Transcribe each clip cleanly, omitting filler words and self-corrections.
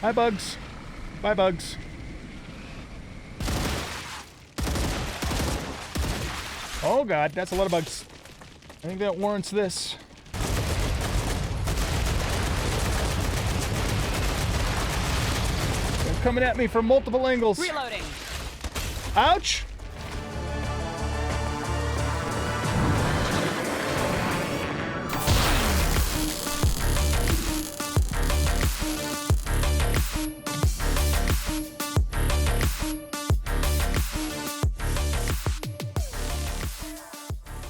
Hi, bugs. Bye, bugs. Oh, God, that's a lot of bugs. I think that warrants this. They're coming at me from multiple angles. Reloading. Ouch!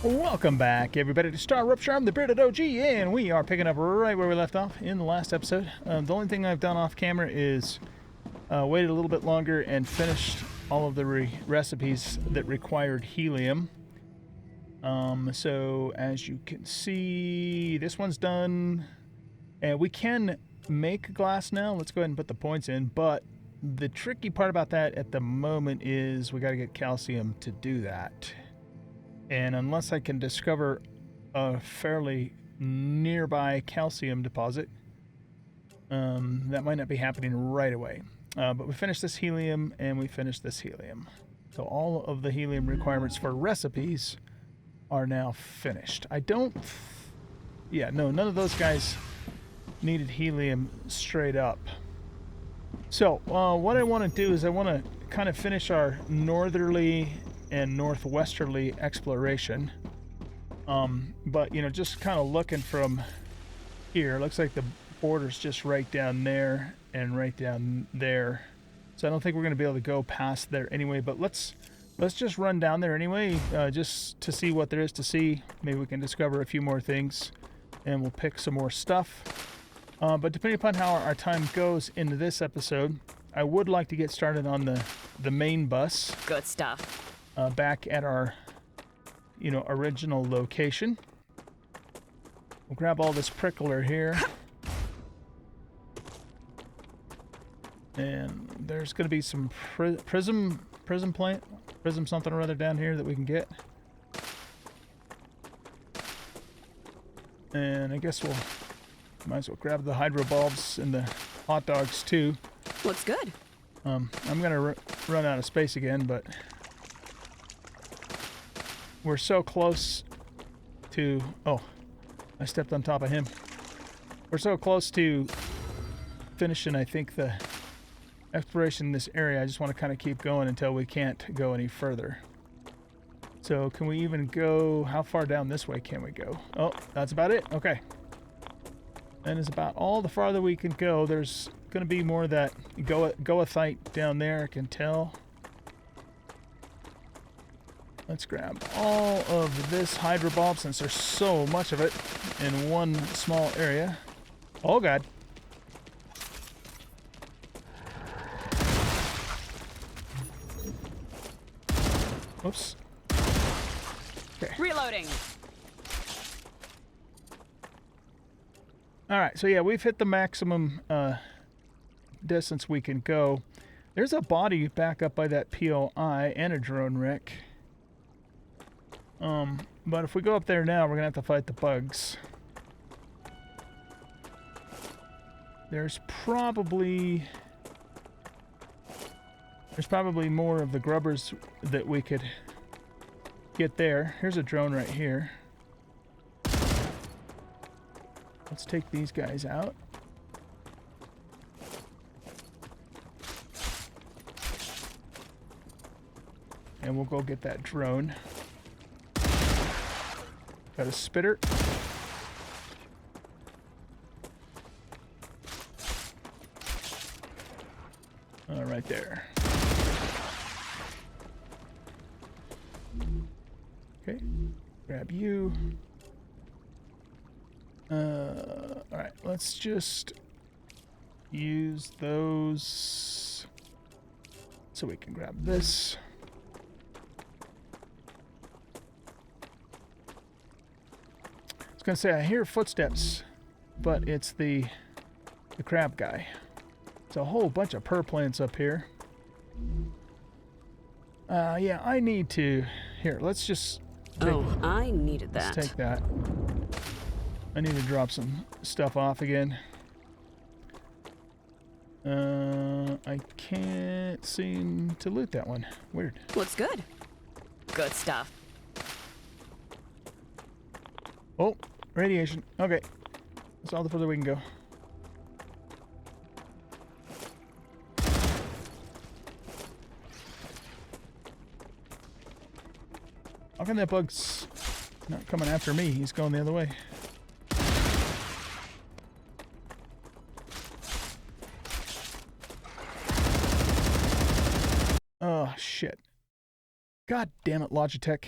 Welcome back, everybody, to Star Rupture. I'm the Bearded OG, and we are picking up right where we left off in the last episode. The only thing I've done off camera is waited a little bit longer and finished all of the recipes that required helium. So as you can see, this one's done, and we can make glass now. Let's go ahead and put the points in, but the tricky part about that at the moment is we got to get calcium to do that. And unless I can discover a fairly nearby calcium deposit, that might not be happening right away. But we finished this helium, and we finished this helium. So all of the helium requirements for recipes are now finished. none of those guys needed helium straight up. So what I want to do is I want to kind of finish our northerly and northwesterly exploration, but just kind of looking from here, looks like the border's just right down there and right down there, so I don't think we're going to be able to go past there anyway, but let's just run down there anyway, just to see what there is to see. Maybe we can discover a few more things and we'll pick some more stuff, but depending upon how our time goes into this episode, I would like to get started on the main bus. Good stuff. Back at our, original location. We'll grab all this prickler here. And there's going to be some prism something or other down here that we can get. And I guess we'll might as well grab the hydro bulbs and the hot dogs too. Looks good. I'm going to run out of space again, but we're so close to... Oh, I stepped on top of him. We're so close to finishing, I think, the exploration in this area. I just want to kind of keep going until we can't go any further. So can we even go... How far down this way can we go? Oh, that's about it? Okay. That is about all the farther we can go. There's going to be more of that goethite down there, I can tell. Let's grab all of this hydro bulb since there's so much of it in one small area. Oh, God. Oops. Okay. Reloading. All right, so yeah, we've hit the maximum distance we can go. There's a body back up by that POI and a drone wreck. But if we go up there now, we're gonna have to fight the bugs. There's probably more of the grubbers that we could get there. Here's a drone right here. Let's take these guys out. And we'll go get that drone. Got a spitter. Right there. Okay, grab you. Alright, let's just use those so we can grab this. I was gonna say I hear footsteps, but it's the crab guy. It's a whole bunch of plants up here. Yeah, I need to... Here, let's just... I needed that. Let's take that. I need to drop some stuff off again. I can't seem to loot that one. Weird. Looks good. Good stuff. Oh, radiation. Okay. That's all the further we can go. How come that bug's not coming after me? He's going the other way. Oh, shit. God damn it, Logitech.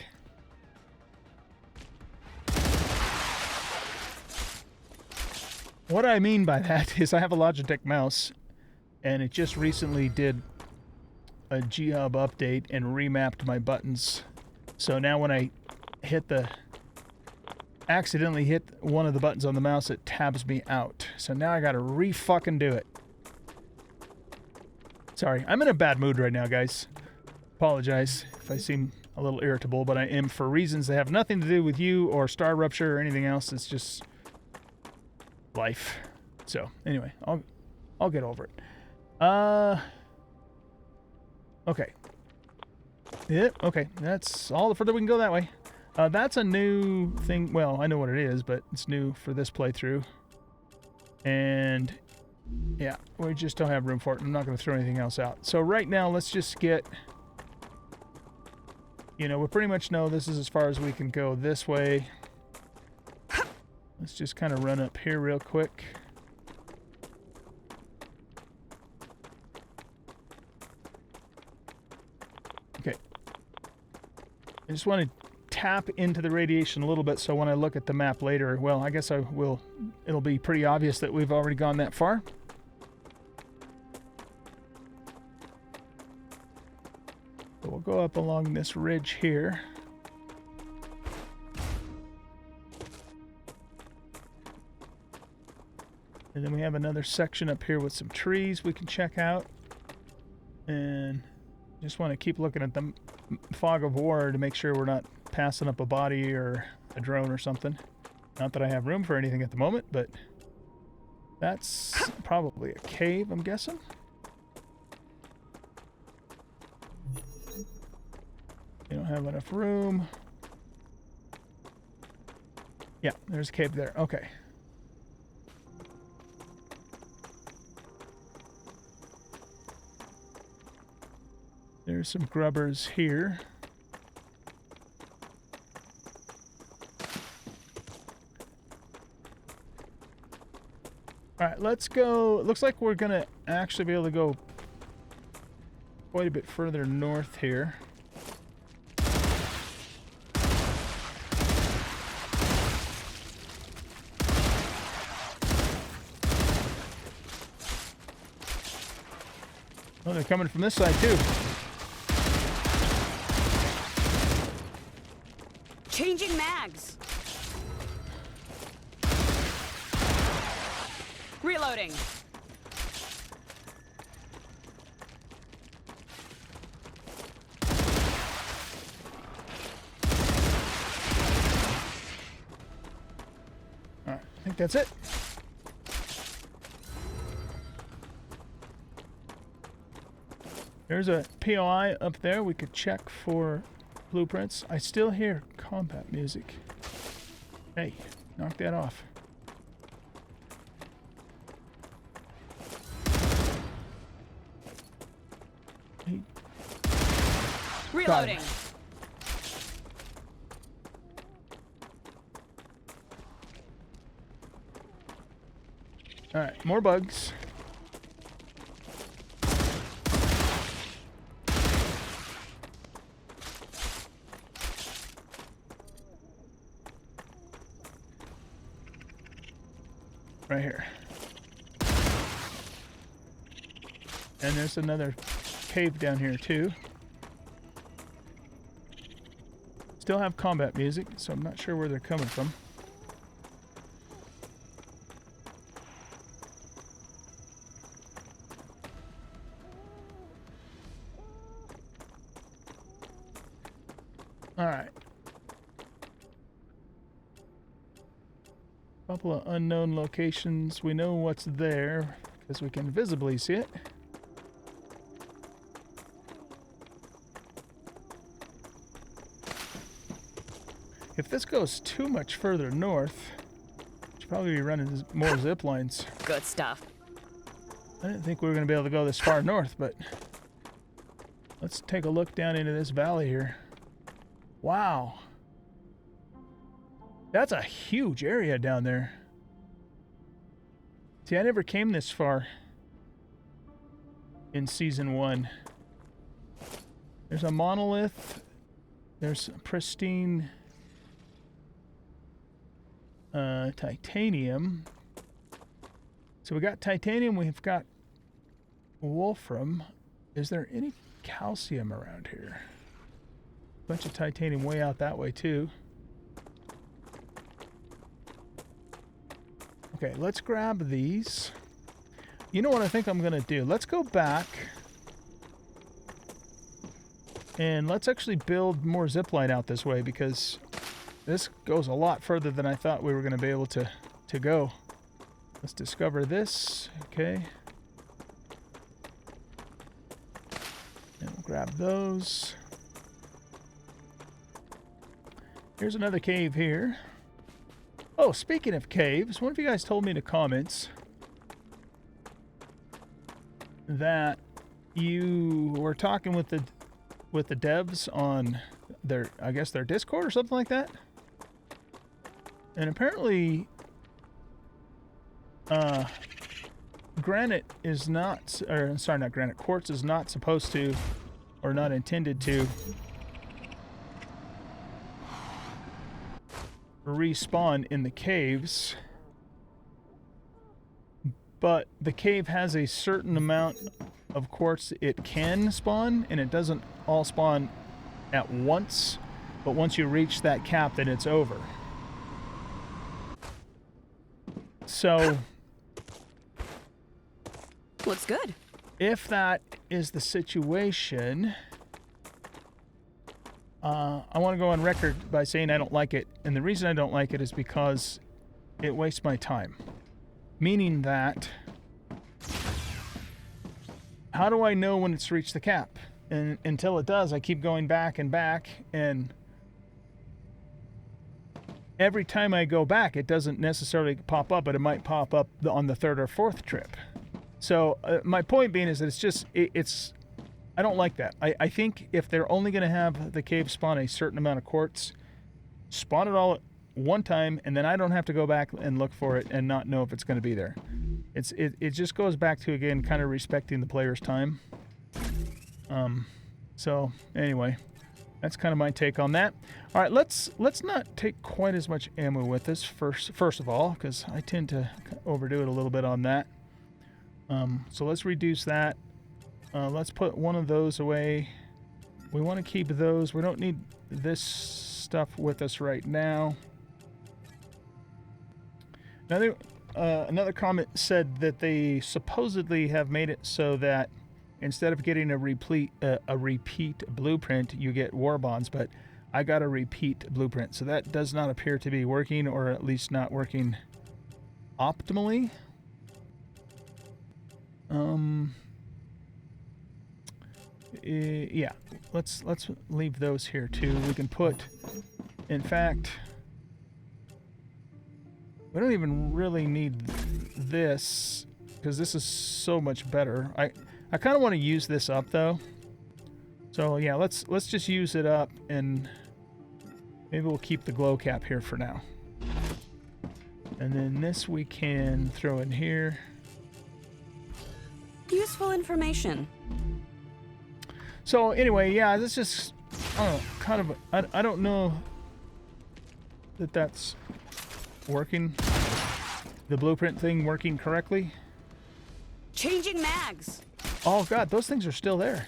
What I mean by that is I have a Logitech mouse, and it just recently did a G-Hub update and remapped my buttons. So now when I accidentally hit one of the buttons on the mouse, it tabs me out. So now I gotta re-fucking do it. Sorry, I'm in a bad mood right now, guys. Apologize if I seem a little irritable, but I am for reasons that have nothing to do with you or Star Rupture or anything else. It's just life. So anyway, I'll get over it. Okay. Yep, okay. That's all the further we can go that way. That's a new thing. Well, I know what it is, but it's new for this playthrough. And yeah, we just don't have room for it. I'm not going to throw anything else out. So right now, let's just get... You know, we pretty much know this is as far as we can go this way. Let's just kind of run up here real quick. Okay. I just want to tap into the radiation a little bit so when I look at the map later, well, I guess I will, it'll be pretty obvious that we've already gone that far. So we'll go up along this ridge here. And then we have another section up here with some trees we can check out. And just want to keep looking at the fog of war to make sure we're not passing up a body or a drone or something. Not that I have room for anything at the moment, but that's probably a cave, I'm guessing. You don't have enough room. Yeah, there's a cave there. Okay. There's some grubbers here. Alright, let's go. It looks like we're going to actually be able to go quite a bit further north here. Oh, they're coming from this side too. Changing mags. Reloading. All right, I think that's it. There's a POI up there. We could check for blueprints. I still hear combat music. Hey, knock that off. Hey. Reloading. All right, more bugs. Right here. And there's another cave down here too. Still have combat music, so I'm not sure where they're coming from. All right. Couple of unknown locations. We know what's there. because we can visibly see it. If this goes too much further north, we should probably be running more zip lines. Good stuff. I didn't think we were going to be able to go this far north, but let's take a look down into this valley here. Wow. That's a huge area down there. See, I never came this far in Season 1. There's a monolith. There's pristine titanium. So we got titanium, we've got wolfram. Is there any calcium around here? Bunch of titanium way out that way too. Okay, let's grab these. You know what I think I'm gonna do? Let's go back and let's actually build more zipline out this way, because this goes a lot further than I thought we were gonna be able to go. Let's discover this. Okay. And we'll grab those. Here's another cave here. Oh, speaking of caves, one of you guys told me in the comments that you were talking with the devs on their, I guess, their Discord or something like that. And apparently granite is not, or sorry, not granite, quartz is not supposed to, or not intended to, respawn in the caves, but the cave has a certain amount of quartz it can spawn, and it doesn't all spawn at once, but once you reach that cap, then it's over. So Looks good. if that is the situation, I want to go on record by saying I don't like it. And the reason I don't like it is because it wastes my time. Meaning that, how do I know when it's reached the cap? And until it does, I keep going back and back, and every time I go back, it doesn't necessarily pop up, but it might pop up on the third or fourth trip. So my point being is that it's just, I don't like that. I think if they're only going to have the cave spawn a certain amount of quartz, spawn it all at one time, and then I don't have to go back and look for it and not know if it's going to be there. It just goes back to, again, kind of respecting the player's time. So anyway, that's kind of my take on that. All right, let's not take quite as much ammo with us first of all, because I tend to overdo it a little bit on that. So let's reduce that. Let's put one of those away. We want to keep those. We don't need this stuff with us right now. Another comment said that they supposedly have made it so that instead of getting a repeat blueprint, you get war bonds, but I got a repeat blueprint, so that does not appear to be working, or at least not working optimally. Yeah, let's leave those here too. We can put, in fact, we don't even really need this, because this is so much better. I kind of want to use this up though. So yeah, let's just use it up, and maybe we'll keep the glow cap here for now. And then this we can throw in here. Useful information. So anyway, yeah, this is kind of, I don't know that that's working, the blueprint thing working correctly. Changing mags. Oh god, those things are still there.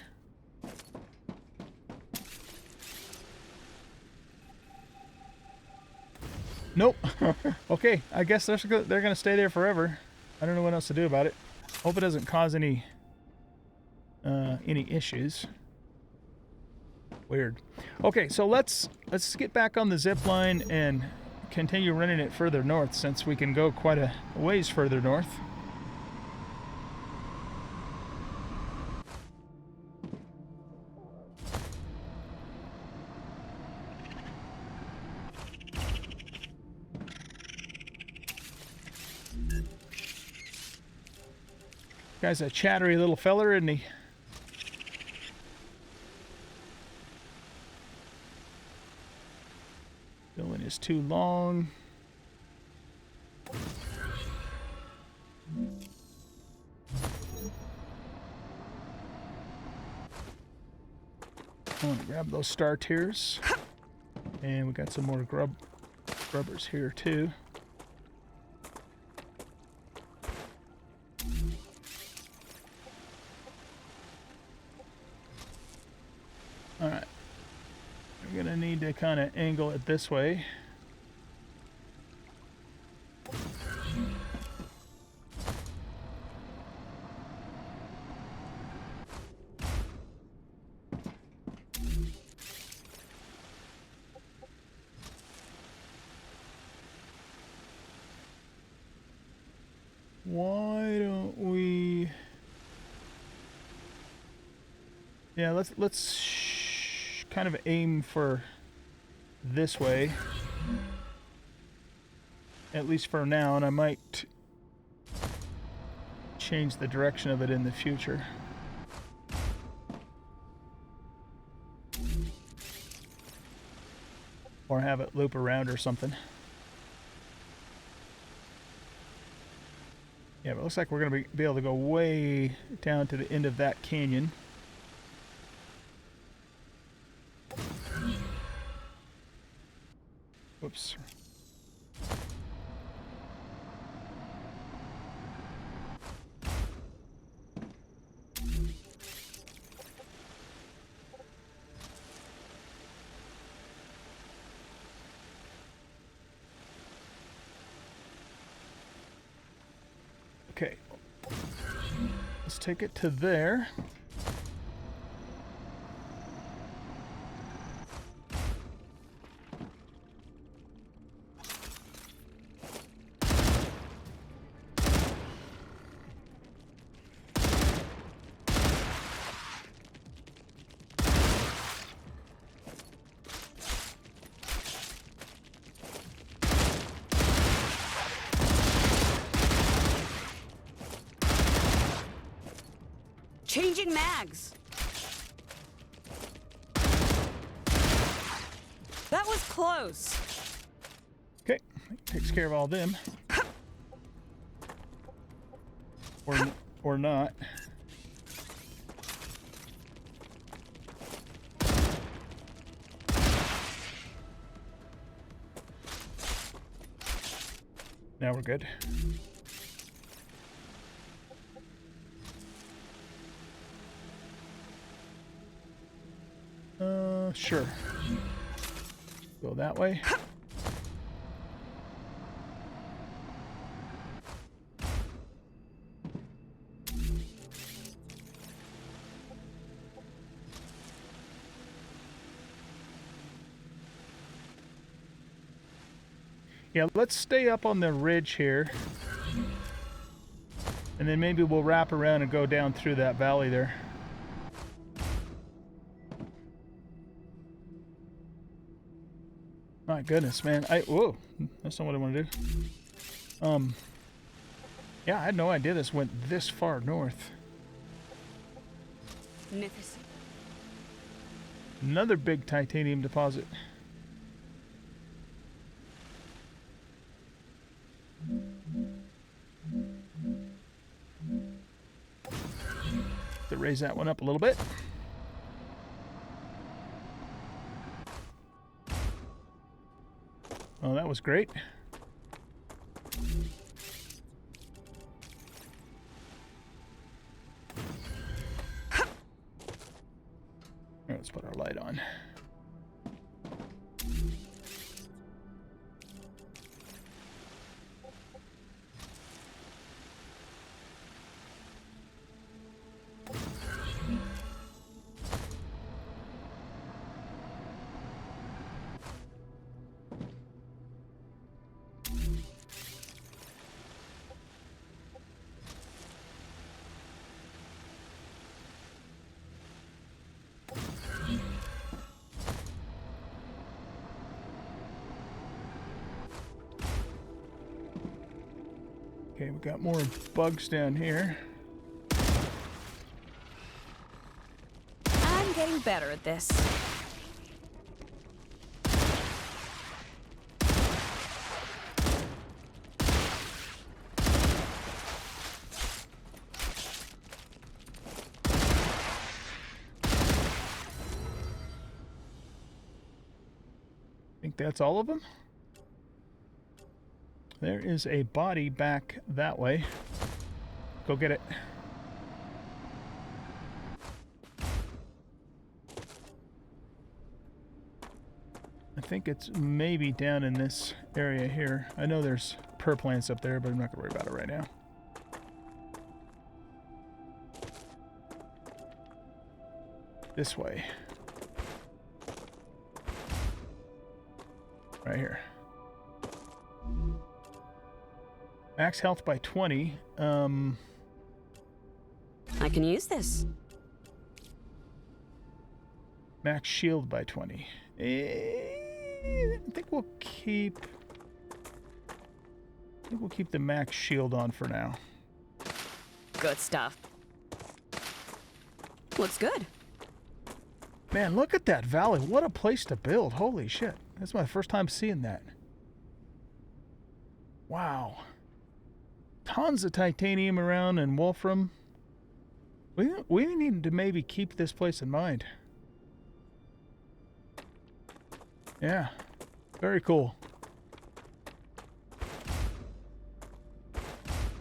Nope. Okay, I guess they're gonna stay there forever. I don't know what else to do about it. Hope it doesn't cause any issues. Weird. Okay, so let's get back on the zip line and continue running it further north, since we can go quite a ways further north. Guy's a chattery little feller, isn't he? Filling is too long. I want to grab those star tiers. And we got some more grubbers here too. Alright. We're going to need to kind of angle it this way. Why don't we... Yeah, let's kind of aim for this way. At least for now, and I might change the direction of it in the future. Or have it loop around or something. Yeah, but it looks like we're going to be able to go way down to the end of that canyon. Whoops. Okay. Let's take it to there. Changing mags. That was close. Okay, takes care of all them. Or not. Now we're good. Sure. Go that way. Yeah, let's stay up on the ridge here. And then maybe we'll wrap around and go down through that valley there. My goodness, man. Whoa. That's not what I want to do. Yeah, I had no idea this went this far north. Magnificent. Another big titanium deposit. To raise that one up a little bit. Oh, that was great. Let's put our light on. Okay, we got more bugs down here. getting better at this. I think that's all of them. There is a body back that way. Go get it. I think it's maybe down in this area here. I know there's plants up there, but I'm not going to worry about it right now. This way. Right here. Max health by 20. I can use this. Max shield by 20. I think we'll keep the max shield on for now. Good stuff. Looks good. Man, look at that valley. What a place to build. Holy shit. That's my first time seeing that. Wow. Tons of titanium around and wolfram. We need to maybe keep this place in mind. Yeah. Very cool.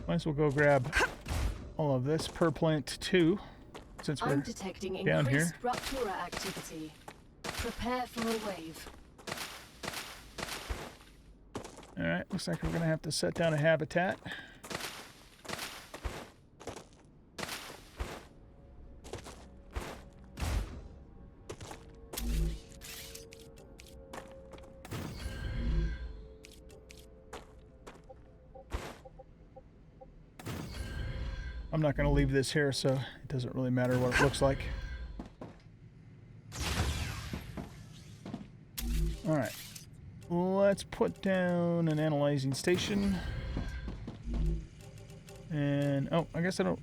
Might as well go grab all of this plant too, since we're I'm detecting down increased here. Rupture activity. Prepare for a wave. Alright, looks like we're going to have to set down a habitat. I'm not going to leave this here, so it doesn't really matter what it looks like. Alright. Let's put down an analyzing station. And oh, I guess I don't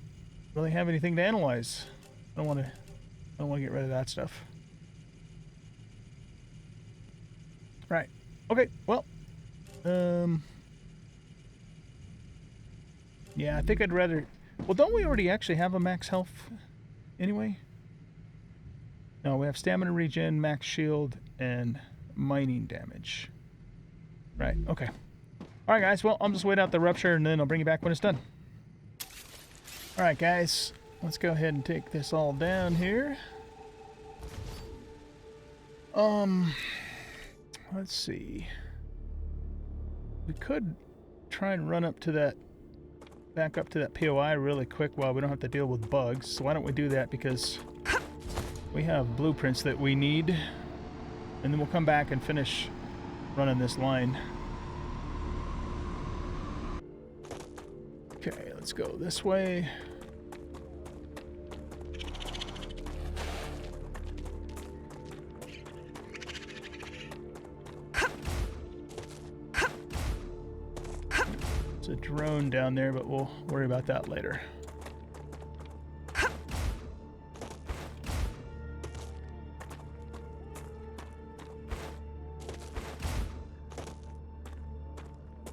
really have anything to analyze. I don't want to get rid of that stuff. Right. Okay, well. Yeah, I think I'd rather. Well, don't we already actually have a max health anyway? No, we have stamina regen, max shield, and mining damage. Right, okay. Alright, guys, well, I'll just wait out the rupture and then I'll bring you back when it's done. Alright, guys, let's go ahead and take this all down here. Let's see. We could try and run up to that, back up to that POI really quick while we don't have to deal with bugs. So why don't we do that, because we have blueprints that we need. And then we'll come back and finish running this line. Okay, let's go this way. It's a drone down there, but we'll worry about that later.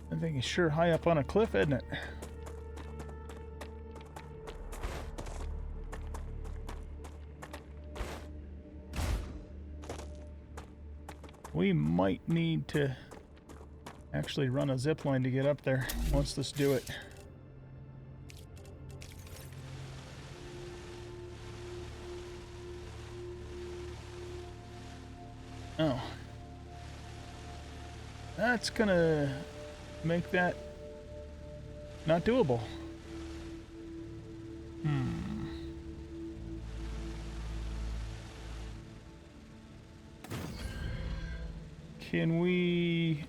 That thing is sure high up on a cliff, isn't it? We might need to actually run a zip line to get up there. Let's do it. Oh. That's gonna make that not doable. Can we...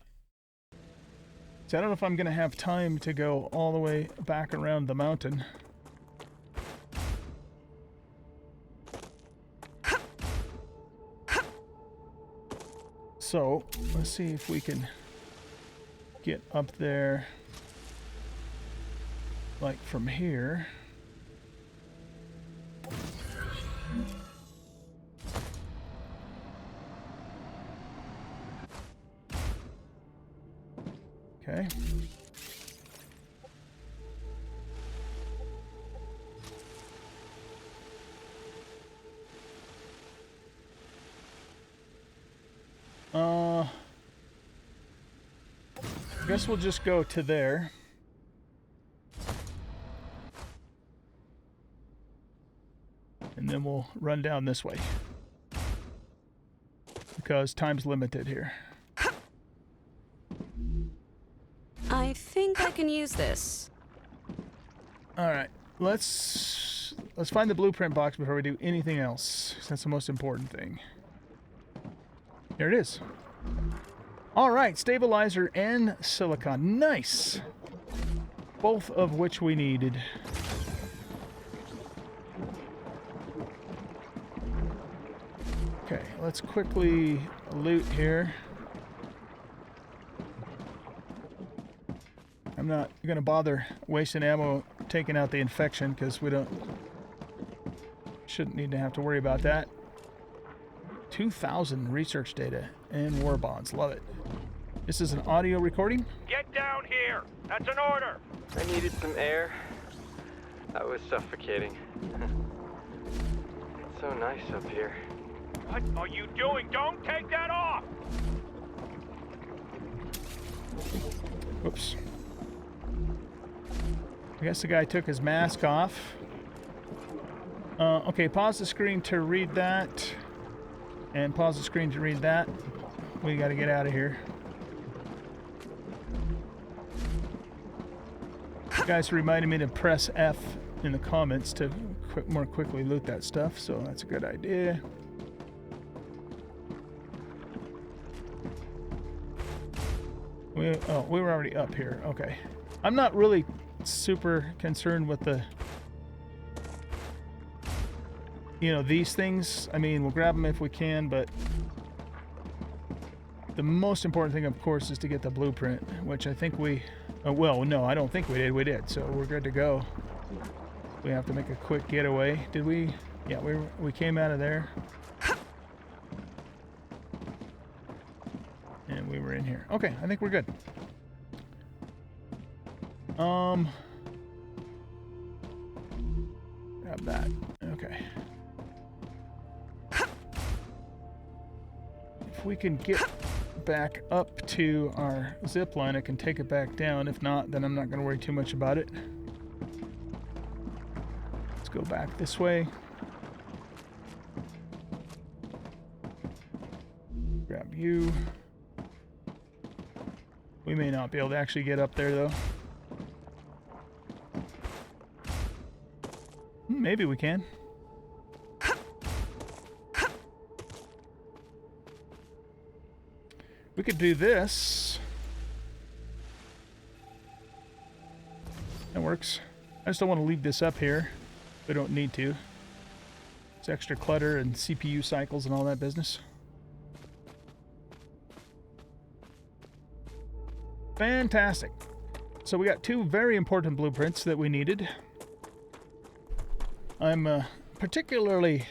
So I don't know if I'm gonna have time to go all the way back around the mountain. So, let's see if we can get up there, like from here. Okay. I guess we'll just go to there. And then we'll run down this way. Because time's limited here. I think I can use this. Alright. Let's find the blueprint box before we do anything else. That's the most important thing. Here it is. Alright, stabilizer and silicon. Nice! Both of which we needed. Okay, let's quickly loot here. I'm not going to bother wasting ammo taking out the infection because shouldn't need to have to worry about that. 2,000 research data and war bonds. Love it. This is an audio recording. Get down here! That's an order! I needed some air. I was suffocating. It's so nice up here. What are you doing? Don't take that off! Whoops. I guess the guy took his mask off. Okay, pause the screen to read that. And pause the screen to read that. We gotta get out of here. You guys reminded me to press F in the comments to more quickly loot that stuff, so that's a good idea. We were already up here. Okay. I'm not really super concerned with the, these things. I mean, we'll grab them if we can, but the most important thing, of course, is to get the blueprint, which I think we... well, no, I don't think we did. We did, so we're good to go. We have to make a quick getaway. Did we? Yeah, we came out of there. And we were in here. Okay, I think we're good. Grab that. Okay. If we can get back up to our zip line, I can take it back down. If not, then I'm not going to worry too much about it. Let's go back this way. Grab you. We may not be able to actually get up there, though. Maybe we can. We could do this. That works. I just don't want to leave this up here. We don't need to. It's extra clutter and CPU cycles and all that business. Fantastic. So we got two very important blueprints that we needed. I'm particularly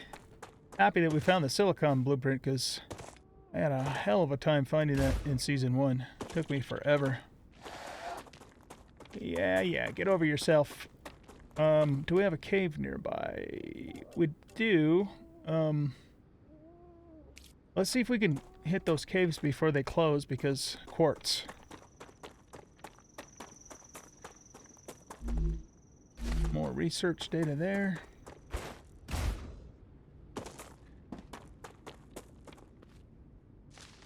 happy that we found the silicon blueprint because I had a hell of a time finding that in Season 1. It took me forever. Yeah, get over yourself. Do we have a cave nearby? We do. Let's see if we can hit those caves before they close because quartz. More research data there.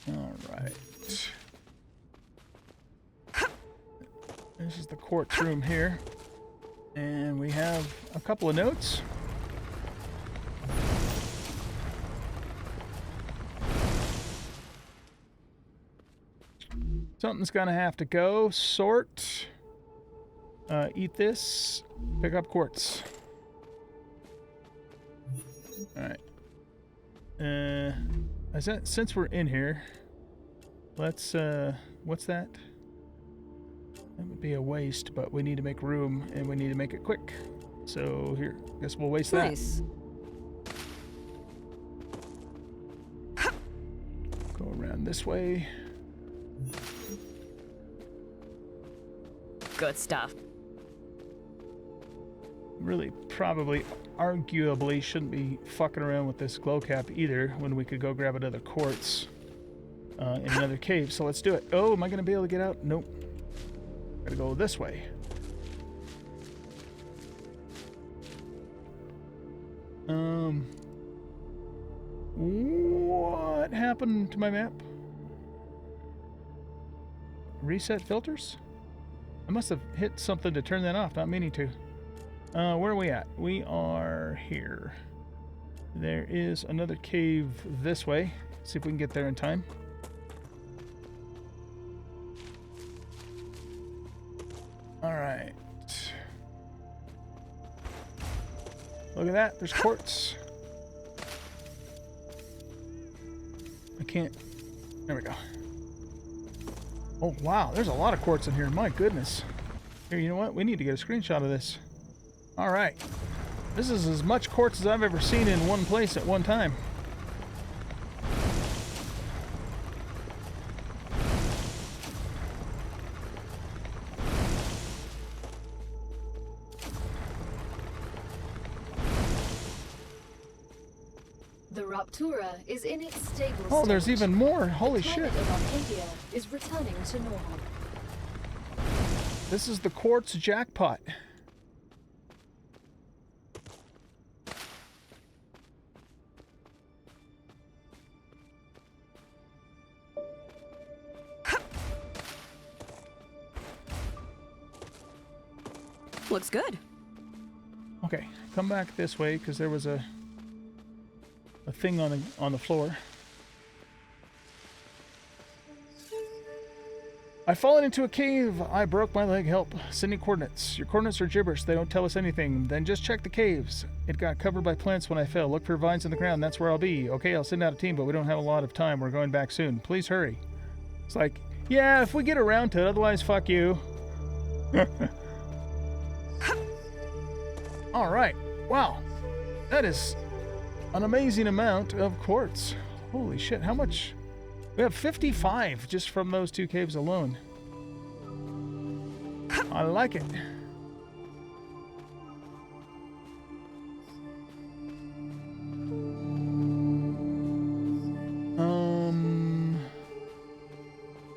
Alright. This is the quartz room here. And we have a couple of notes. Something's gonna have to go. Sort. Eat this. Pick up quartz. Alright. Since we're in here, let's, what's that? That would be a waste, but we need to make room, and we need to make it quick. So here, I guess we'll waste that. Nice. Go around this way. Good stuff. Really, probably, arguably, shouldn't be fucking around with this glow cap either when we could go grab another quartz in another cave. So let's do it. Oh, am I going to be able to get out? Nope. Gotta go this way. What happened to my map? Reset filters? I must have hit something to turn that off, not meaning to. Where are we at? We are here. There is another cave this way. See if we can get there in time. Alright. Look at that, there's quartz. I can't... There we go. Oh, wow, there's a lot of quartz in here, my goodness. Here, you know what? We need to get a screenshot of this. Alright. This is as much quartz as I've ever seen in one place at one time. The Rupture is in its stable Oh, state. there's even more. Holy the shit. planet of Arcadia is returning to normal. This is the quartz jackpot. Looks good. Okay, come back this way because there was a thing on the floor. I've fallen into a cave. I broke my leg. Help. Sending coordinates. Your coordinates are gibberish. They don't tell us anything. Then just check the caves. It got covered by plants when I fell. Look for vines in the ground. That's where I'll be. Okay, I'll send out a team, but we don't have a lot of time. We're going back soon. Please hurry. It's like, yeah, if we get around to it. Otherwise, fuck you. All right. Wow. That is an amazing amount of quartz. Holy shit. How much? We have 55 just from those two caves alone. I like it.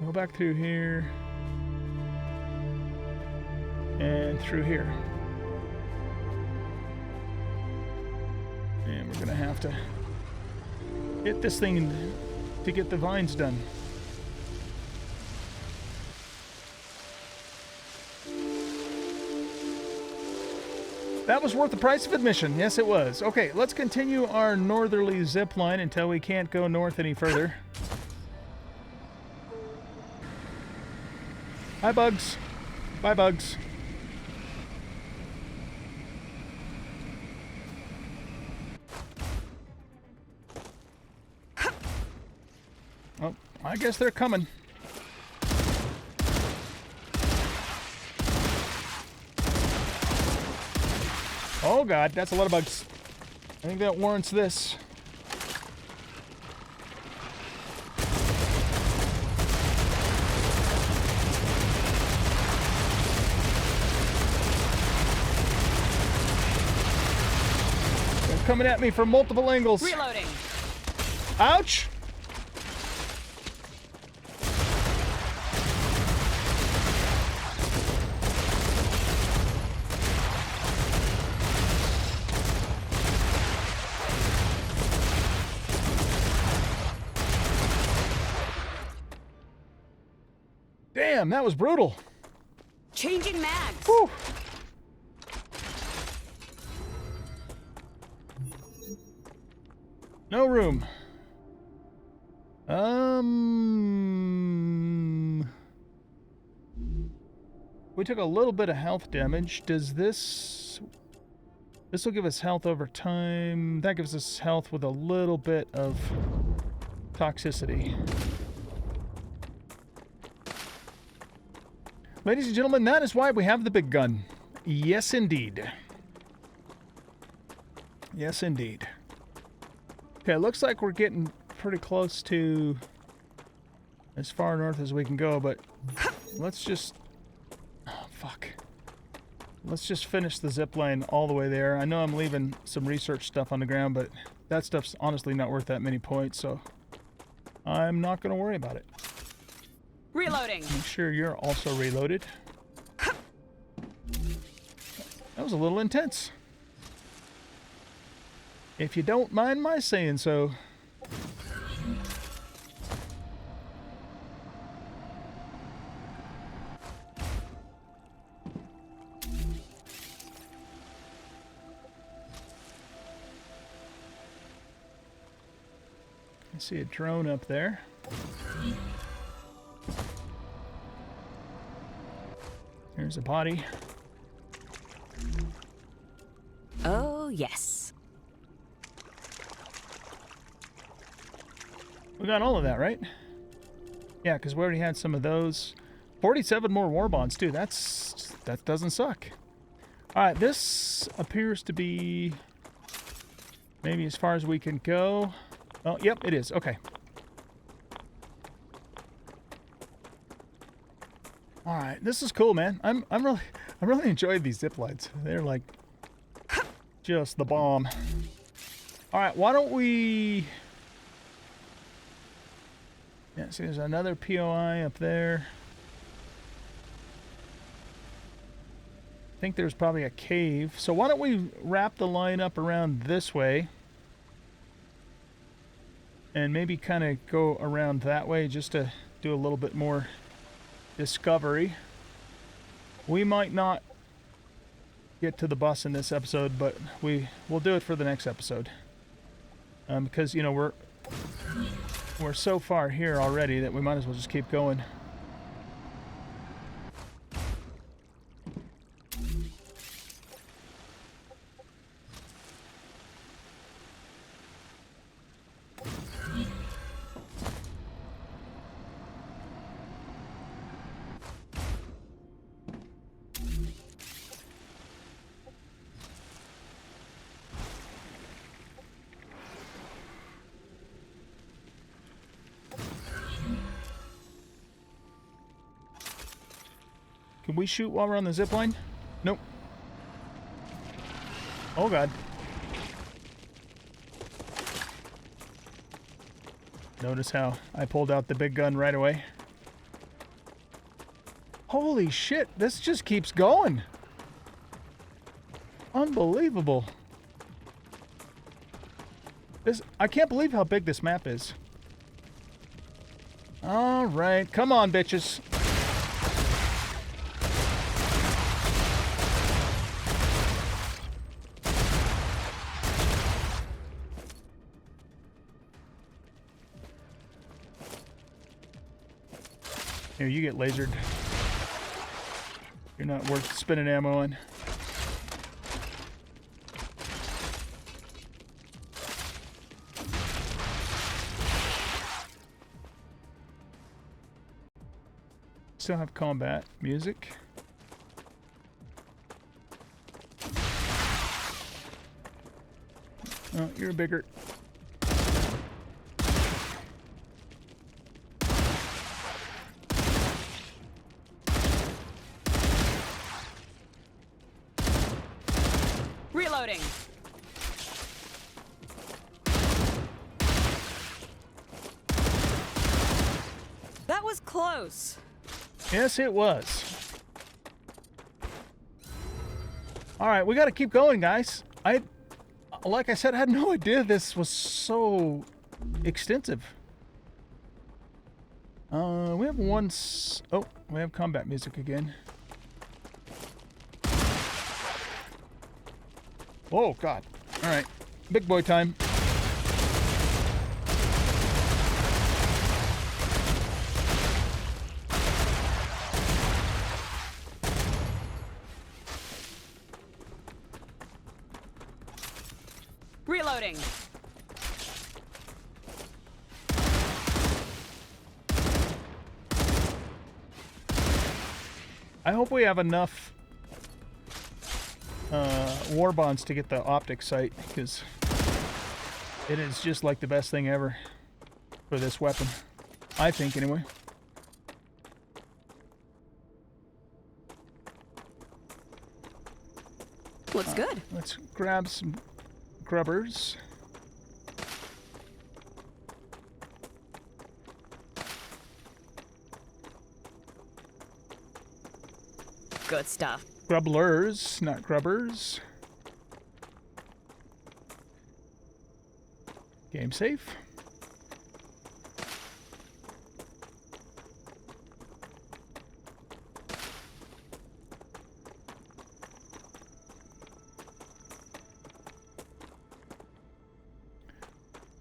Go back through here. And through here. And we're gonna have to hit this thing to get the vines done. That was worth the price of admission. Yes, it was. Okay, let's continue our northerly zip line until we can't go north any further. Hi, bugs. Bye, bugs. Oh, I guess they're coming. Oh god, that's a lot of bugs. I think that warrants this. They're coming at me from multiple angles. Reloading. Ouch! Damn, that was brutal. Changing mags. Whew. No room. We took a little bit of health damage. Does this... This will give us health over time. That gives us health with a little bit of toxicity. Ladies and gentlemen, that is why we have the big gun. Yes, indeed. Yes, indeed. Okay, it looks like we're getting pretty close to as far north as we can go, but let's just... Oh, fuck. let's just finish the zip line all the way there. I know I'm leaving some research stuff on the ground, but that stuff's honestly not worth that many points, so I'm not going to worry about it. Reloading. Make sure you're also reloaded. That was a little intense, if you don't mind my saying so. I see a drone up there. There's a body. Oh, yes. We got all of that, right? Yeah, because we already had some of those. 47 more war bonds, too. That doesn't suck. All right, this appears to be maybe as far as we can go. Oh, yep, it is. Okay. All right, this is cool, man. I'm really enjoying these zip lines. They're like just the bomb. All right, why don't we? Yeah, see, there's another POI up there. I think there's probably a cave. So why don't we wrap the line up around this way? And maybe kind of go around that way just to do a little bit more discovery. We might not get to the bus in this episode, but we'll do it for the next episode. Because, you know, we're so far here already that we might as well just keep going. Can we shoot while we're on the zip line? Nope. Oh god. Notice how I pulled out the big gun right away. Holy shit, this just keeps going. Unbelievable. I can't believe how big this map is. All right, come on, bitches. Here, you get lasered. You're not worth spending ammo on. Still have combat music. Oh, you're bigger. Reloading. That was close. Yes, it was. All right, we got to keep going, guys. Like I said, I had no idea this was so extensive. We have oh, we have combat music again. Oh, God. All right. Big boy time. Reloading. I hope we have enough war bonds to get the optic sight, because it is just like the best thing ever for this weapon. I think, anyway. Looks good. Let's grab some grubbers. Good stuff. Grubblers, not grubbers. Game safe.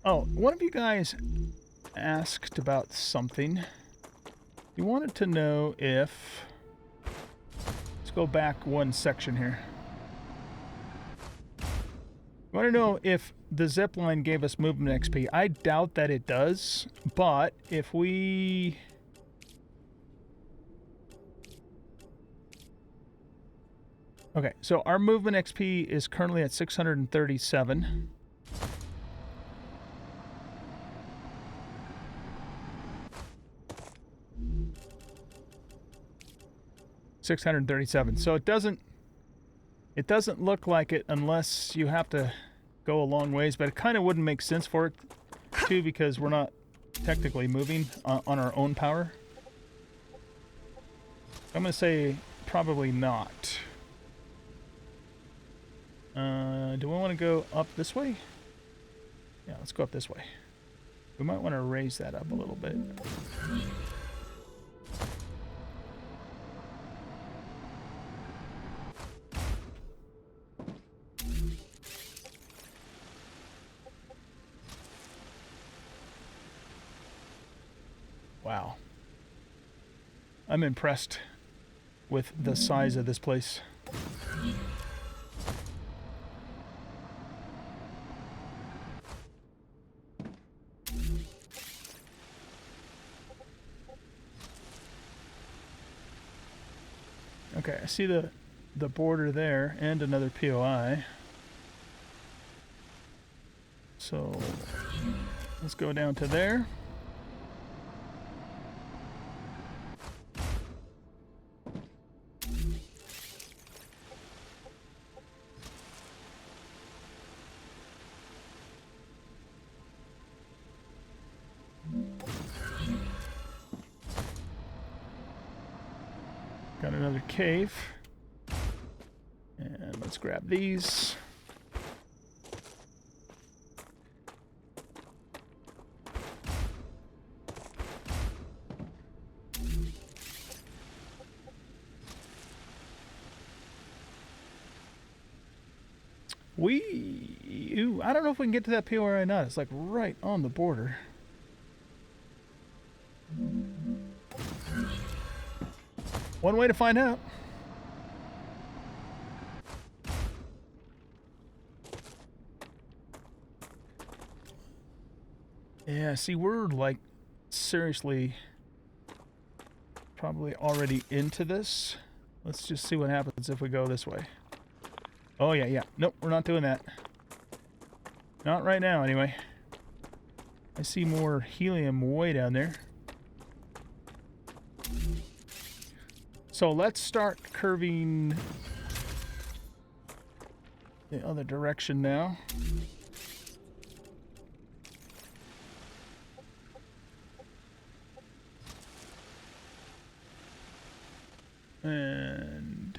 Oh, one of you guys asked about something. You wanted to know if... Let's go back one section here. You want to know if the zipline gave us movement XP. I doubt that it does, but if we... Okay, so our movement XP is currently at 637. $637. So it doesn't look like it unless you have to go a long ways, but it kind of wouldn't make sense for it too, because we're not technically moving on our own power. I'm gonna say probably not. Do we want to go up this way? Yeah, let's go up this way. We might want to raise that up a little bit. Wow. I'm impressed with the size of this place. Okay, I see the border there and another POI. So let's go down to there. Got another cave. And let's grab these. I don't know if we can get to that POI or not. It's like right on the border. One way to find out. Yeah, see, we're like seriously probably already into this. Let's just see what happens if we go this way. Oh, yeah. Nope, we're not doing that. Not right now, anyway. I see more helium way down there. So let's start curving the other direction now. And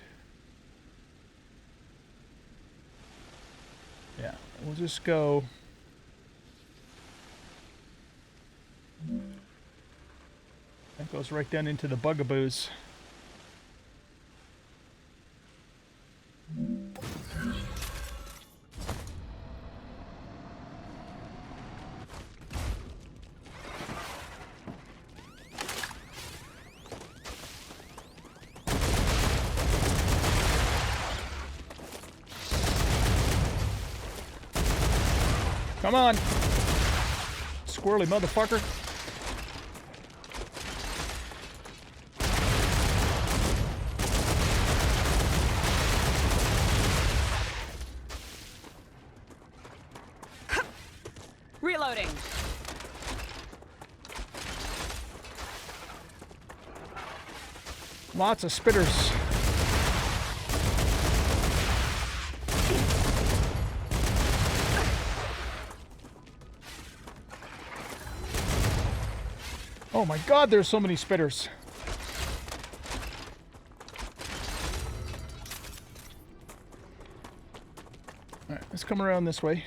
yeah, we'll just go. That goes right down into the bugaboos. Come on, squirrely motherfucker. Reloading. Lots of spitters. Oh my god, there's so many spitters. Alright, let's come around this way.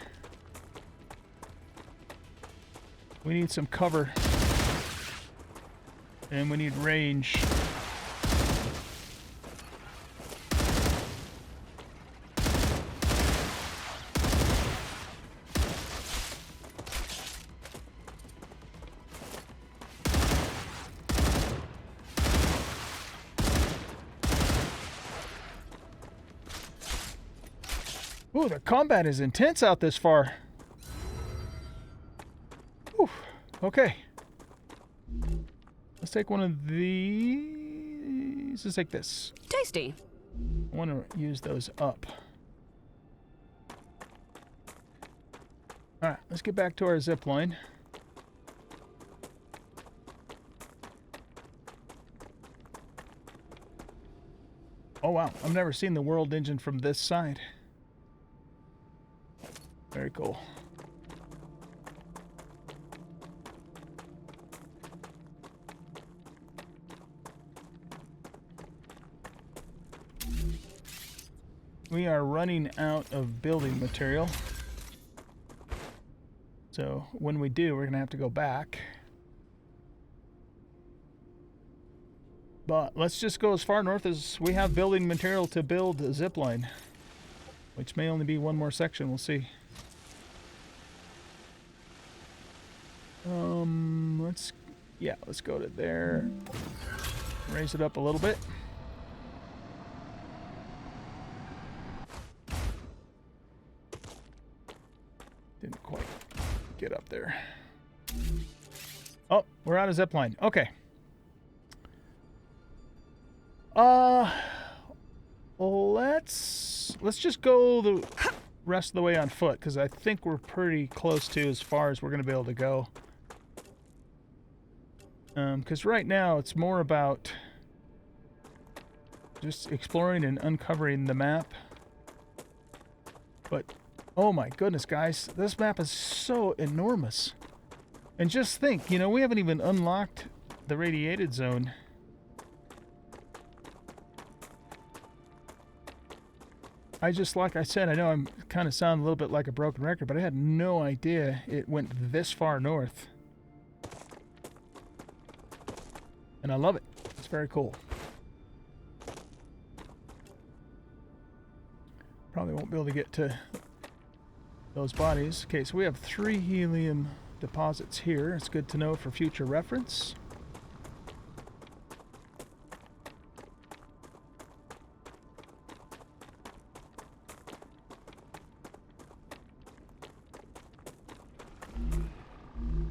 We need some cover. And we need range. Ooh, the combat is intense out this far. Ooh, okay. Let's take one of these. Let's take this. Tasty. I want to use those up. Alright, let's get back to our zip line. Oh wow, I've never seen the world engine from this side. Very cool. We are running out of building material. So when we do, we're going to have to go back. But let's just go as far north as we have building material to build a zip line. Which may only be one more section, we'll see. Let's go to there. Raise it up a little bit. Didn't quite get up there. Oh, we're out of zip line. Okay. Let's just go the rest of the way on foot, because I think we're pretty close to as far as we're going to be able to go. Because right now it's more about just exploring and uncovering the map. But oh my goodness, guys, this map is so enormous. And just think, you know, we haven't even unlocked the radiated zone. Like I said, I know I'm kind of sound a little bit like a broken record, but I had no idea it went this far north. And I love it. It's very cool. Probably won't be able to get to those bodies. Okay, so we have 3 helium deposits here. It's good to know for future reference.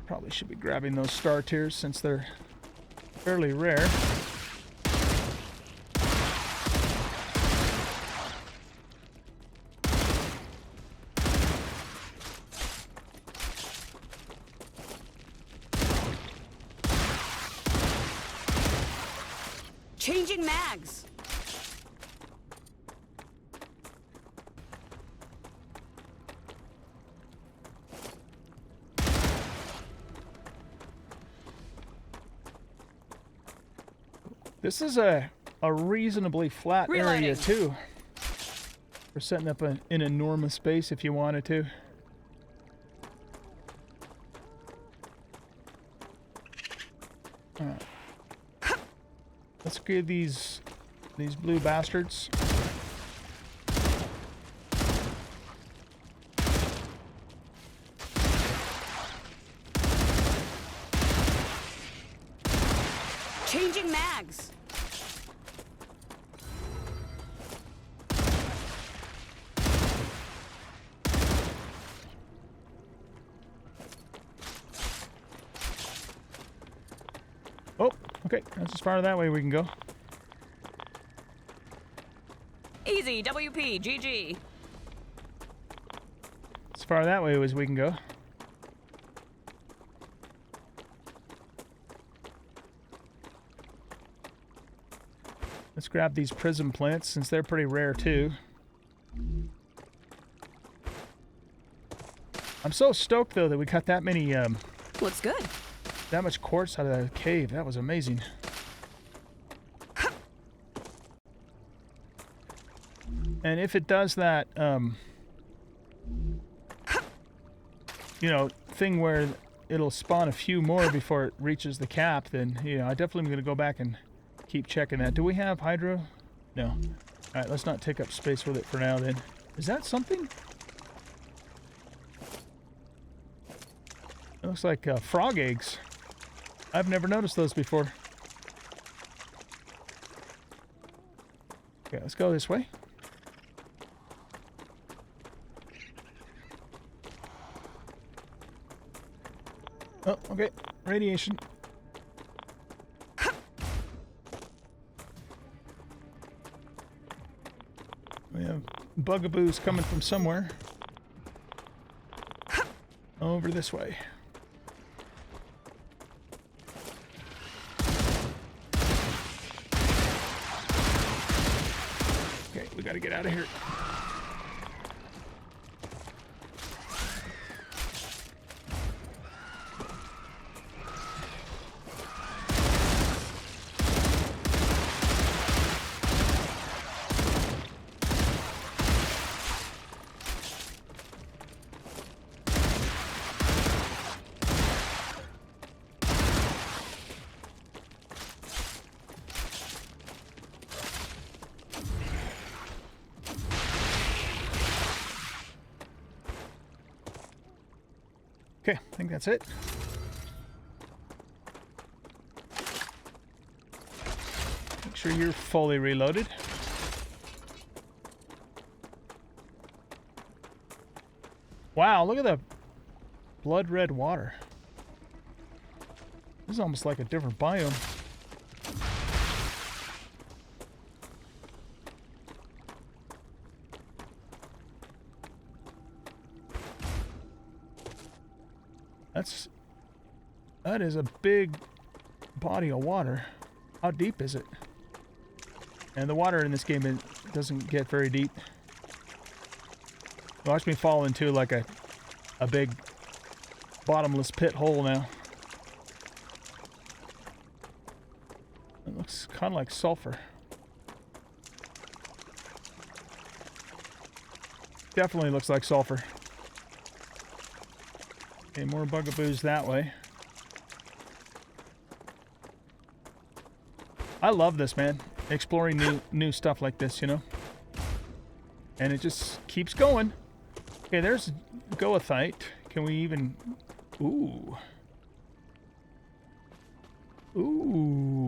Probably should be grabbing those star tiers since they're fairly rare. Changing mags. This is a reasonably flat area too. For setting up an enormous space if you wanted to. Alright. Let's give these blue bastards. Changing mags. Oh, okay. That's as far that way we can go. Easy, WP, GG. As far that way as we can go. Let's grab these prism plants since they're pretty rare too. I'm so stoked though that we got that many Looks good. that much quartz out of that cave. That was amazing. And if it does that, you know, thing where it'll spawn a few more before it reaches the cap, then, you know, I definitely am going to go back and keep checking that. Do we have hydro? No. All right, let's not take up space with it for now then. Is that something? It looks like frog eggs. I've never noticed those before. Okay, let's go this way. Oh, okay. Radiation. We have bugaboos coming from somewhere. Over this way. Okay, we gotta get out of here. Okay, I think that's it. Make sure you're fully reloaded. Wow, look at the blood red water. This is almost like a different biome. That is a big body of water. How deep is it? And the water in this game doesn't get very deep. Watch me fall into like a big bottomless pit hole now. It looks kind of like sulfur. Definitely looks like sulfur. Okay, more bugaboos that way. I love this, man. Exploring new stuff like this, you know? And it just keeps going. Okay, there's goethite. Can we even... Ooh. Ooh.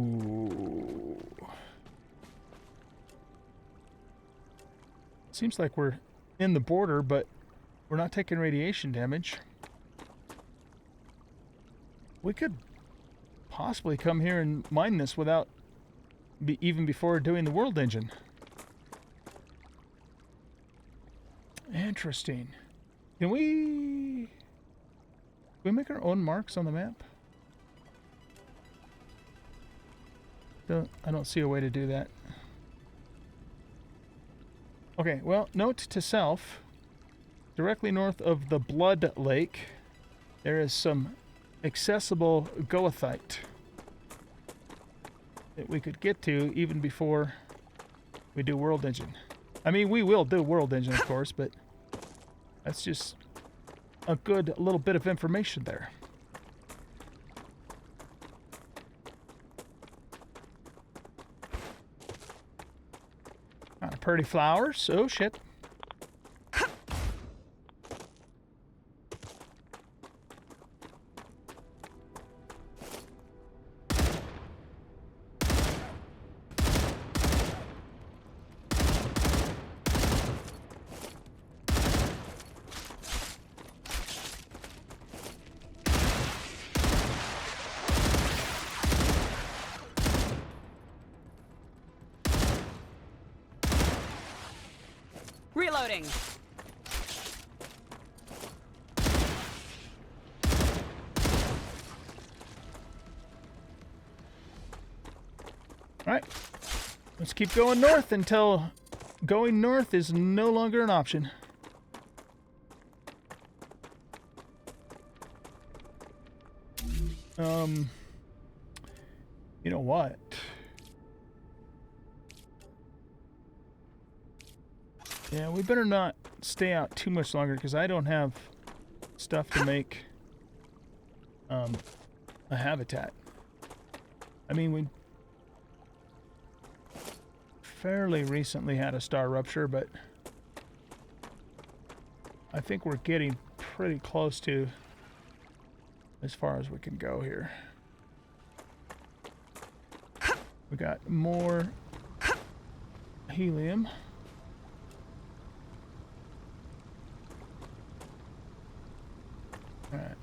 Seems like we're in the border, but we're not taking radiation damage. We could possibly come here and mine this without... even before doing the world engine. Interesting. Can we make our own marks on the map? I don't see a way to do that. Okay, well, note to self. Directly north of the Blood Lake, there is some accessible goethite that we could get to even before we do world engine. I mean, we will do world engine, of course, but that's just a good little bit of information there. Pretty flowers. Oh, shit. Reloading. All right. Let's keep going north until going north is no longer an option. You know what? Yeah, we better not stay out too much longer because I don't have stuff to make a habitat. I mean, we fairly recently had a star rupture, but I think we're getting pretty close to as far as we can go here. We got more helium. All right.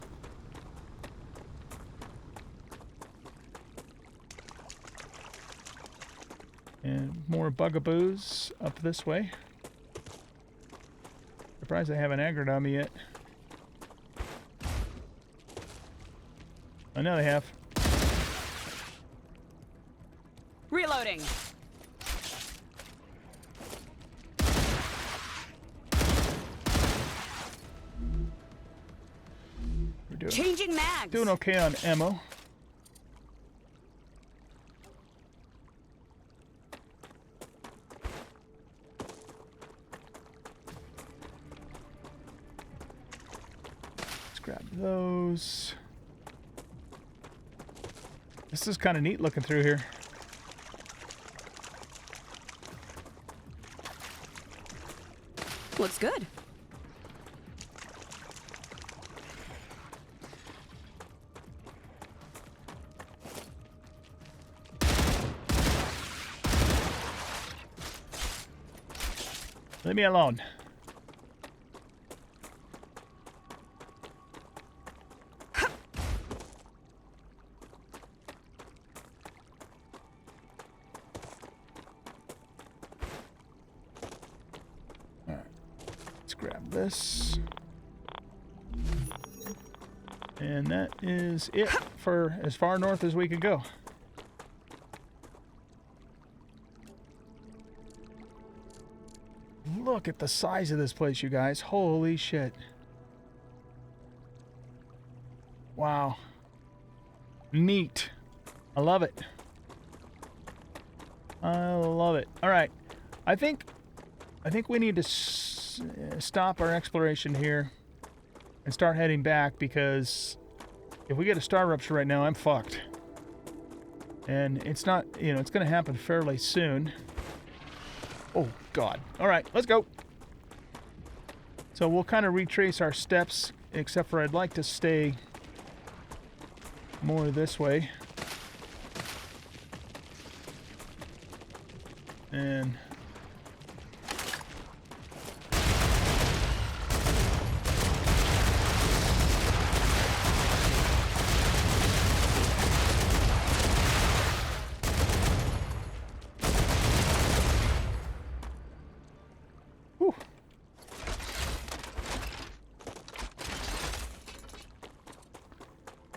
And more bugaboos up this way. Surprised they haven't aggroed on me yet. I know they have. Reloading. We're doing, Changing mags. doing okay on ammo. Let's grab those. This is kind of neat looking through here. Looks good. Leave me alone. Grab this. And that is it for as far north as we could go. Look at the size of this place, you guys. Holy shit. Wow. Neat. I love it. I love it. All right. I think we need to stop our exploration here and start heading back, because if we get a star rupture right now, I'm fucked. And it's not, you know, it's going to happen fairly soon. Oh, God. All right, let's go. So we'll kind of retrace our steps, except for I'd like to stay more this way. And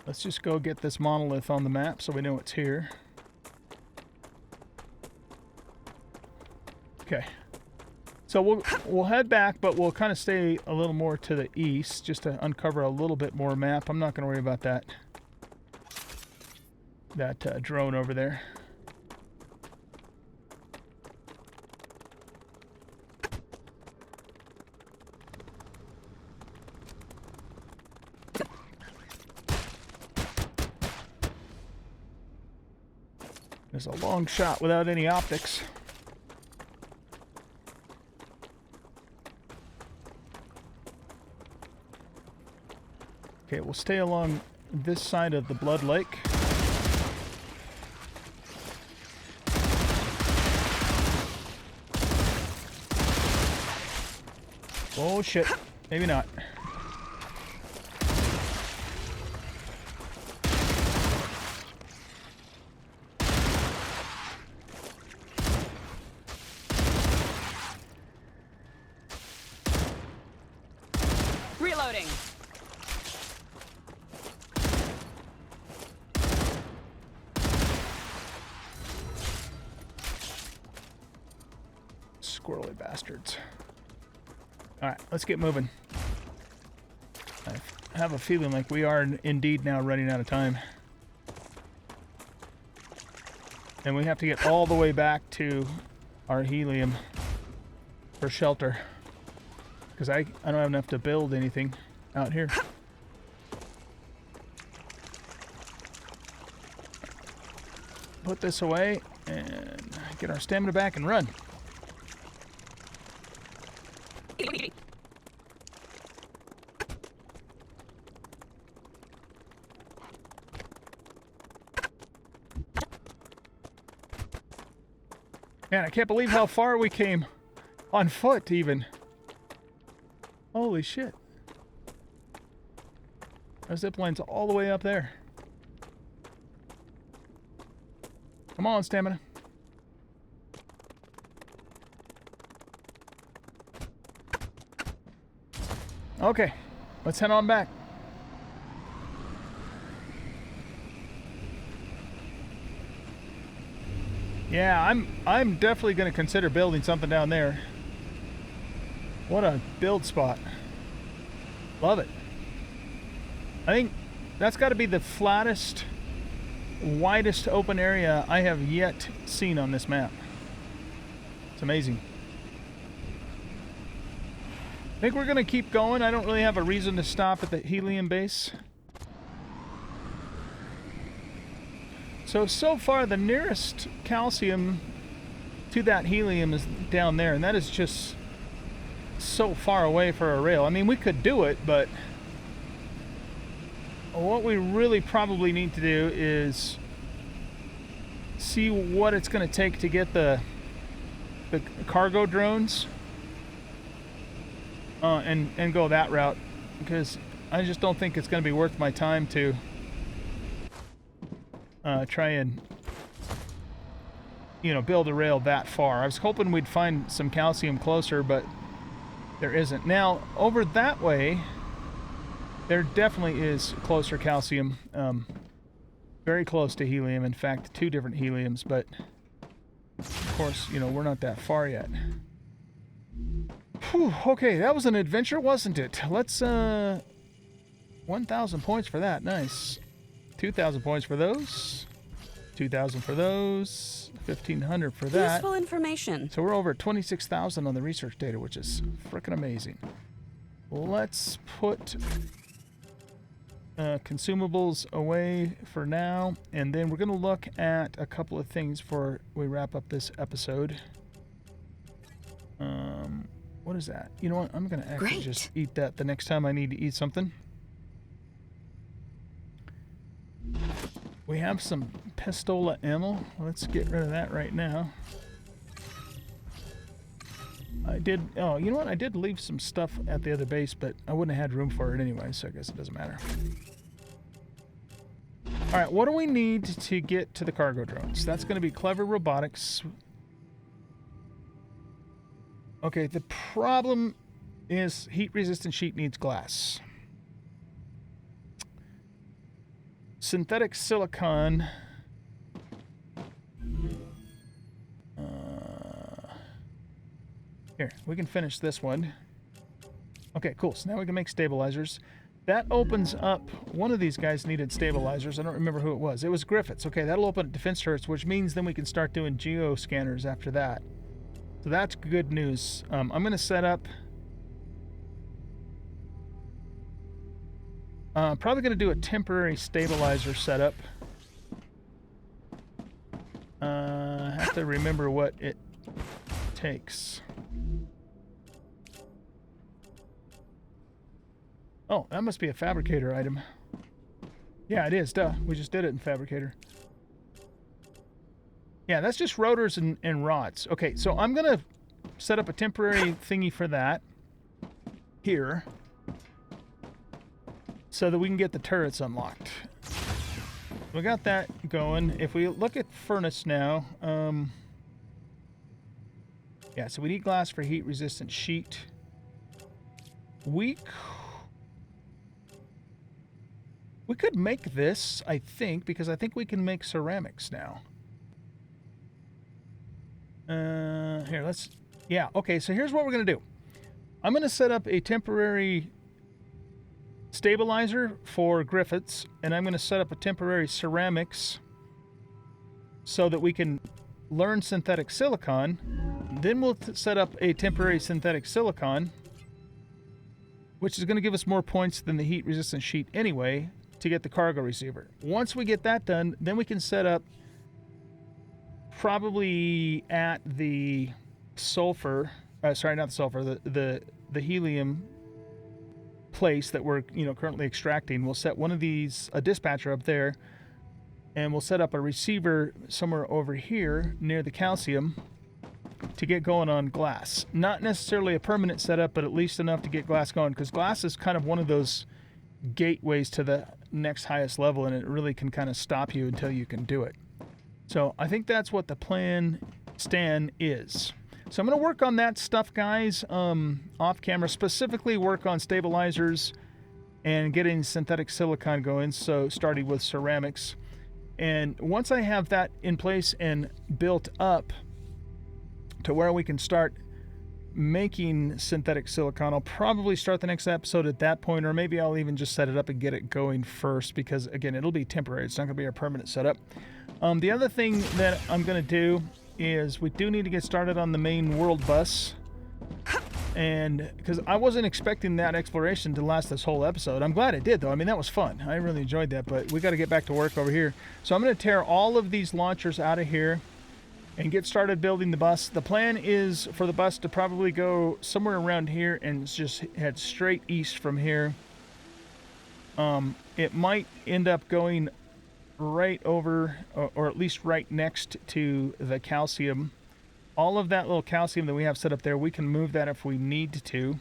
let's just go get this monolith on the map so we know it's here. Okay. So we'll head back, but we'll kind of stay a little more to the east just to uncover a little bit more map. I'm not going to worry about that drone over there. There's a long shot without any optics. Okay, we'll stay along this side of the Blood Lake. Oh shit, maybe not. Reloading. Squirrely bastards. Alright, let's get moving. I have a feeling like we are indeed now running out of time. And we have to get all the way back to our helium for shelter. Because I don't have enough to build anything out here. Put this away and get our stamina back and run. Man, I can't believe how far we came on foot even. Holy shit. Our zip line's all the way up there. Come on, stamina. Okay, let's head on back. Yeah, I'm definitely going to consider building something down there. What a build spot. Love it. I think that's got to be the flattest, widest open area I have yet seen on this map. It's amazing. I think we're going to keep going. I don't really have a reason to stop at the helium base. So far the nearest calcium to that helium is down there, and that is just so far away for a rail. I mean, we could do it, but what we really probably need to do is see what it's going to take to get the cargo drones and go that route, because I just don't think it's going to be worth my time to try and, you know, build a rail that far. I was hoping we'd find some calcium closer, but there isn't. Now, over that way, there definitely is closer calcium. Very close to helium. In fact, 2 different heliums, but of course, you know, we're not that far yet. Whew, okay, that was an adventure, wasn't it? Let's, 1,000 points for that. Nice. 2,000 points for those. 2,000 for those. 1,500 for that. Useful information. So we're over at 26,000 on the research data, which is freaking amazing. Let's put consumables away for now, and then we're going to look at a couple of things before we wrap up this episode. What is that? You know what? I'm going to actually just eat that the next time I need to eat something. We have some pistola ammo. Let's get rid of that right now. I did, oh, you know what? I did leave some stuff at the other base, but I wouldn't have had room for it anyway, so I guess it doesn't matter. All right, what do we need to get to the cargo drones? That's going to be clever robotics. Okay, the problem is heat-resistant sheet needs glass. Synthetic silicon. Here, we can finish this one. Okay, cool. So now we can make stabilizers. That opens up... One of these guys needed stabilizers. I don't remember who it was. It was Griffiths. Okay, that'll open up defense turrets, which means then we can start doing geo scanners after that. So that's good news. I'm going to set up... probably going to do a temporary stabilizer setup. I have to remember what it takes. Oh, that must be a fabricator item. Yeah, it is. Duh. We just did it in fabricator. Yeah, that's just rotors and rods. Okay, so I'm going to set up a temporary thingy for that here, so that we can get the turrets unlocked. We got that going. If we look at furnace now, yeah, so we need glass for heat-resistant sheet. We could make this, I think, because I think we can make ceramics now. Here, let's... Yeah, okay, so here's what we're going to do. I'm going to set up a temporary stabilizer for Griffiths, and I'm going to set up a temporary ceramics so that we can learn synthetic silicon. Then we'll set up a temporary synthetic silicon, which is going to give us more points than the heat resistant sheet anyway, to get the cargo receiver. Once we get that done, then we can set up probably at the sulfur, sorry, not the sulfur, the helium place that we're currently extracting. We'll set one of these, a dispatcher up there, and we'll set up a receiver somewhere over here near the calcium to get going on glass. Not necessarily a permanent setup, but at least enough to get glass going, because glass is kind of one of those gateways to the next highest level, and it really can kind of stop you until you can do it. So I think that's what the plan, Stan, is. So I'm going to work on that stuff, guys, off camera, specifically work on stabilizers and getting synthetic silicon going, so starting with ceramics. And once I have that in place and built up to where we can start making synthetic silicon, I'll probably start the next episode at that point, or maybe I'll even just set it up and get it going first, because again, it'll be temporary. It's not going to be a permanent setup. The other thing that I'm going to do is we do need to get started on the main world bus, and because I wasn't expecting that exploration to last this whole episode. I'm glad it did, though. I mean, that was fun. I really enjoyed that, but we got to get back to work over here. So I'm going to tear all of these launchers out of here and get started building the bus. The plan is for the bus to probably go somewhere around here and just head straight east from here. It might end up going right over, or at least right next to the calcium. All of that little calcium that we have set up there, we can move that if we need to.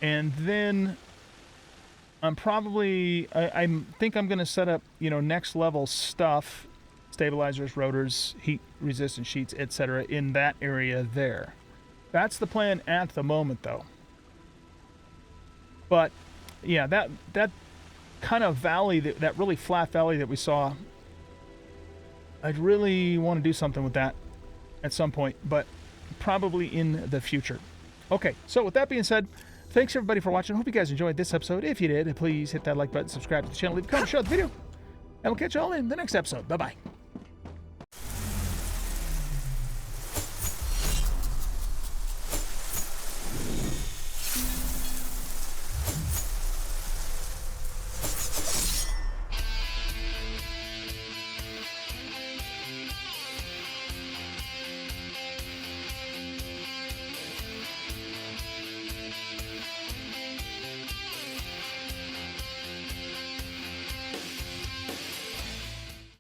And then I'm probably, I think I'm going to set up, next level stuff, stabilizers, rotors, heat resistant sheets, etc. in that area there. That's the plan at the moment, though. But yeah, that kind of valley, that really flat valley that we saw, I'd really want to do something with that at some point, but probably in the future. Okay, so with that being said, thanks everybody for watching. Hope you guys enjoyed this episode. If you did, please hit that like button, subscribe to the channel, leave a comment, share the video, and we'll catch you all in the next episode. Bye-bye.